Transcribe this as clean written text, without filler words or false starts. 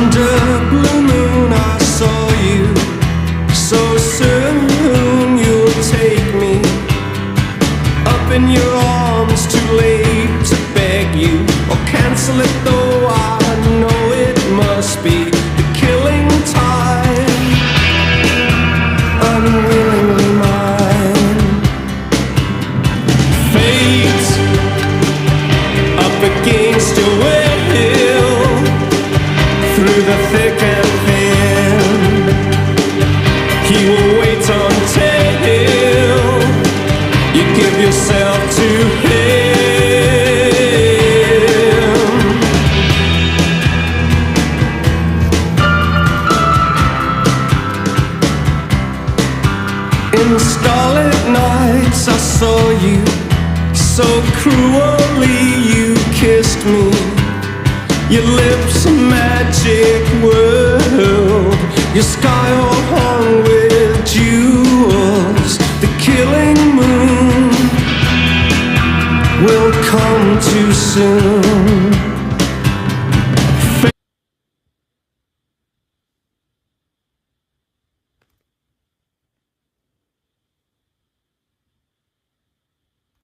Under blue moon I saw you. So soon you'll take me up in your arms. Too late to beg you or cancel it, though I know it must be the killing time. Unwillingly mine. Fate up against your will, through the thick and thin. He will wait until you give yourself to him. In starlit nights I saw you. So cruelly you kissed me. Your lips a magic world. Your sky all hung with jewels. The killing moon will come too soon.